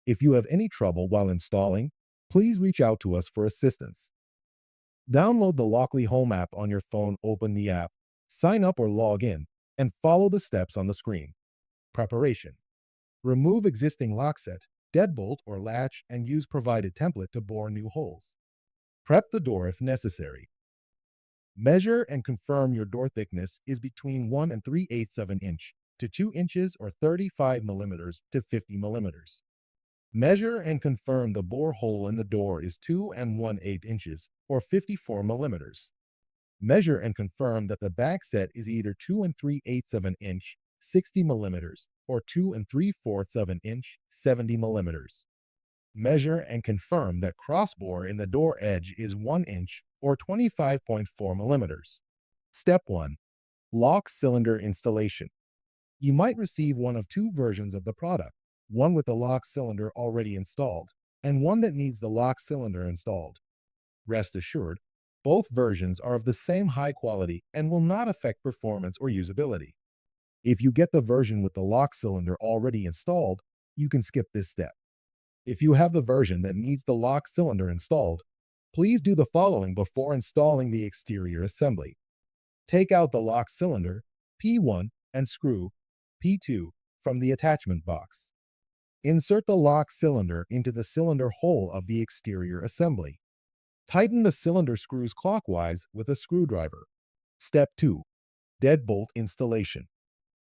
If you have any trouble while installing, please reach out to us for assistance. Download the Lockly Home app on your phone, open the app, sign up or log in, and follow the steps on the screen. Preparation. Remove existing lock set, deadbolt or latch, and use provided template to bore new holes. Prep the door if necessary. Measure and confirm your door thickness is between 1 and 3/8 of an inch to 2 inches or 35 millimeters to 50 millimeters. Measure and confirm the bore hole in the door is 2 and 1/8 inches or 54 millimeters. Measure and confirm that the back set is either 2 and 3/8 of an inch, 60 millimeters, or 2 and 3/4 of an inch, 70 millimeters. Measure and confirm that crossbore in the door edge is 1 inch or 25.4 millimeters. Step 1. Lock cylinder installation. You might receive one of two versions of the product, one with the lock cylinder already installed, and one that needs the lock cylinder installed. Rest assured, both versions are of the same high quality and will not affect performance or usability. If you get the version with the lock cylinder already installed, you can skip this step. If you have the version that needs the lock cylinder installed, please do the following before installing the exterior assembly. Take out the lock cylinder, P1, and screw, P2, from the attachment box. Insert the lock cylinder into the cylinder hole of the exterior assembly. Tighten the cylinder screws clockwise with a screwdriver. Step 2. Deadbolt installation.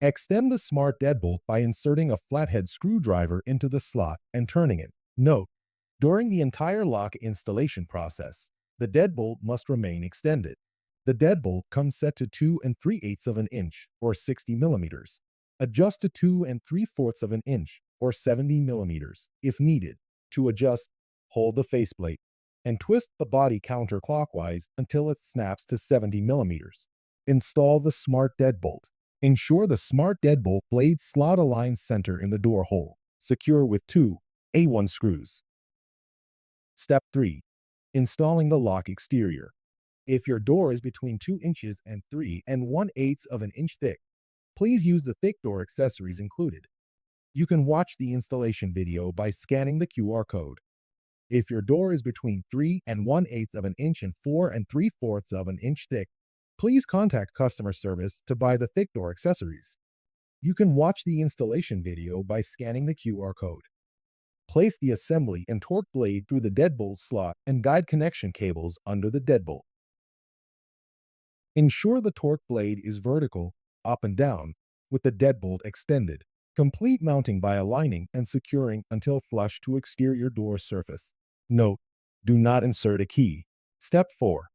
Extend the smart deadbolt by inserting a flathead screwdriver into the slot and turning it. Note: during the entire lock installation process, the deadbolt must remain extended. The deadbolt comes set to 2 and 3/8 of an inch or 60 millimeters. Adjust to 2 and 3/4 of an inch or 70 millimeters if needed. To adjust, hold the faceplate and twist the body counterclockwise until it snaps to 70 millimeters. Install the smart deadbolt. Ensure the smart deadbolt blade slot aligns center in the door hole. Secure with two A1 screws. Step 3. Installing the lock exterior. If your door is between 2 inches and 3 and 1/8 of an inch thick, please use the thick door accessories included. You can watch the installation video by scanning the QR code. If your door is between 3 and 1/8 of an inch and 4 and 3/4 of an inch thick, please contact customer service to buy the thick door accessories. You can watch the installation video by scanning the QR code. Place the assembly and torque blade through the deadbolt slot and guide connection cables under the deadbolt. Ensure the torque blade is vertical, up and down, with the deadbolt extended. Complete mounting by aligning and securing until flush to exterior door surface. Note: do not insert a key. Step 4.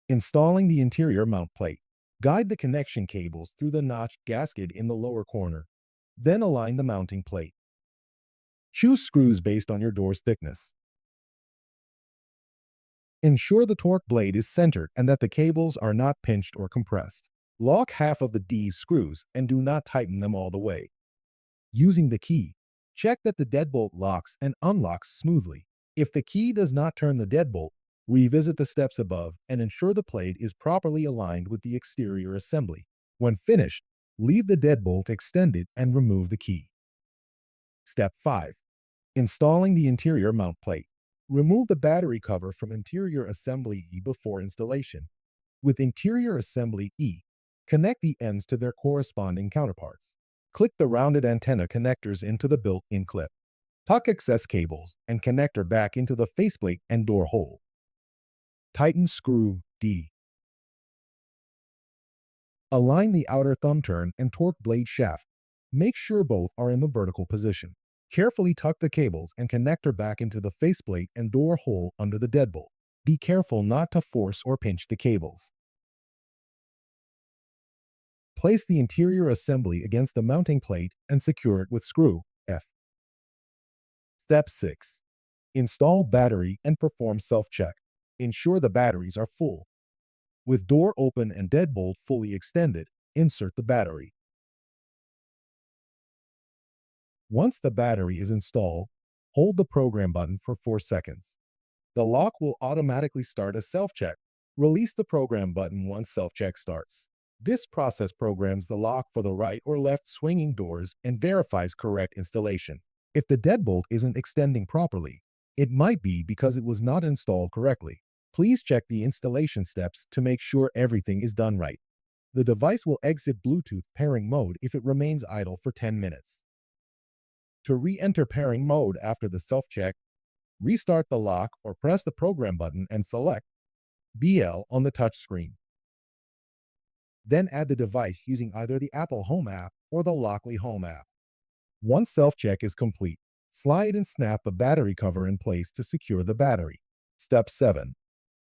Installing the interior mount plate. Guide the connection cables through the notched gasket in the lower corner. Then align the mounting plate. Choose screws based on your door's thickness. Ensure the torque blade is centered and that the cables are not pinched or compressed. Lock half of the D screws and do not tighten them all the way. Using the key, check that the deadbolt locks and unlocks smoothly. If the key does not turn the deadbolt, revisit the steps above and ensure the plate is properly aligned with the exterior assembly. When finished, leave the deadbolt extended and remove the key. Step 5. Installing the interior mount plate. Remove the battery cover from interior assembly E before installation. With interior assembly E, connect the ends to their corresponding counterparts. Click the rounded antenna connectors into the built-in clip. Tuck excess cables and connector back into the faceplate and door hole. Tighten screw D. Align the outer thumb turn and torque blade shaft. Make sure both are in the vertical position. Carefully tuck the cables and connector back into the faceplate and door hole under the deadbolt. Be careful not to force or pinch the cables. Place the interior assembly against the mounting plate and secure it with screw F. Step 6. Install battery and perform self-check. Ensure the batteries are full. With door open and deadbolt fully extended, insert the battery. Once the battery is installed, hold the program button for 4 seconds. The lock will automatically start a self-check. Release the program button once self-check starts. This process programs the lock for the right or left swinging doors and verifies correct installation. If the deadbolt isn't extending properly, it might be because it was not installed correctly. Please check the installation steps to make sure everything is done right. The device will exit Bluetooth pairing mode if it remains idle for 10 minutes. To re-enter pairing mode after the self-check, restart the lock or press the program button and select BL on the touchscreen. Then add the device using either the Apple Home app or the Lockly Home app. Once self-check is complete, slide and snap the battery cover in place to secure the battery. Step 7.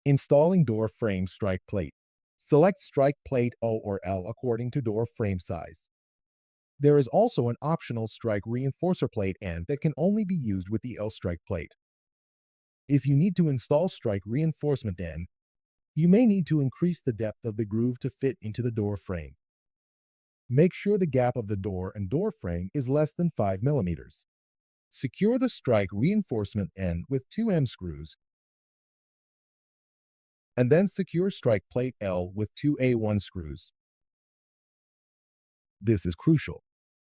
Installing door frame strike plate. Select strike plate O or L according to door frame size. There is also an optional strike reinforcer plate N that can only be used with the L strike plate. If you need to install strike reinforcement N, you may need to increase the depth of the groove to fit into the door frame. Make sure the gap of the door and door frame is less than 5 millimeters. Secure the strike reinforcement N with 2M screws, and then secure strike plate L with 2A1 screws. This is crucial.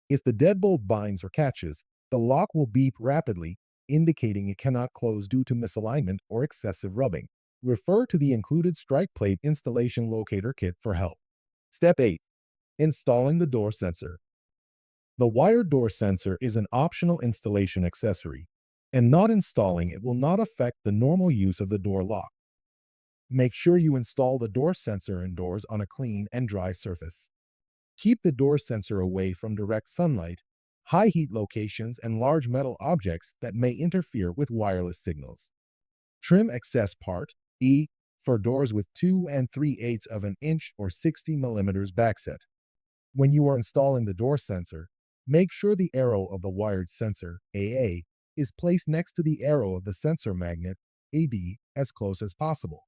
If the deadbolt binds or catches, the lock will beep rapidly, indicating it cannot close due to misalignment or excessive rubbing. Refer to the included strike plate installation locator kit for help. Step 8. Installing the door sensor. The wired door sensor is an optional installation accessory, and not installing it will not affect the normal use of the door lock. Make sure you install the door sensor indoors on a clean and dry surface. Keep the door sensor away from direct sunlight, high heat locations, and large metal objects that may interfere with wireless signals. Trim excess part E for doors with 2 3/8 of an inch or 60 millimeters backset. When you are installing the door sensor, make sure the arrow of the wired sensor AA is placed next to the arrow of the sensor magnet AB as close as possible.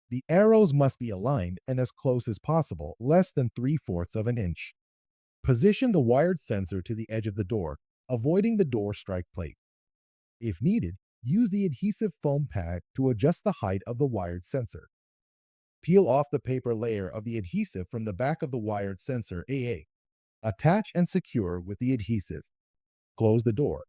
The arrows must be aligned and as close as possible, less than 3/4 of an inch. Position the wired sensor to the edge of the door, avoiding the door strike plate. If needed, use the adhesive foam pad to adjust the height of the wired sensor. Peel off the paper layer of the adhesive from the back of the wired sensor AA. Attach and secure with the adhesive. Close the door.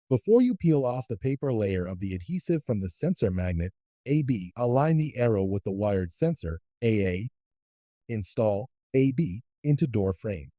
Before you peel off the paper layer of the adhesive from the sensor magnet AB, align the arrow with the wired sensor AA. Install AB into door frame.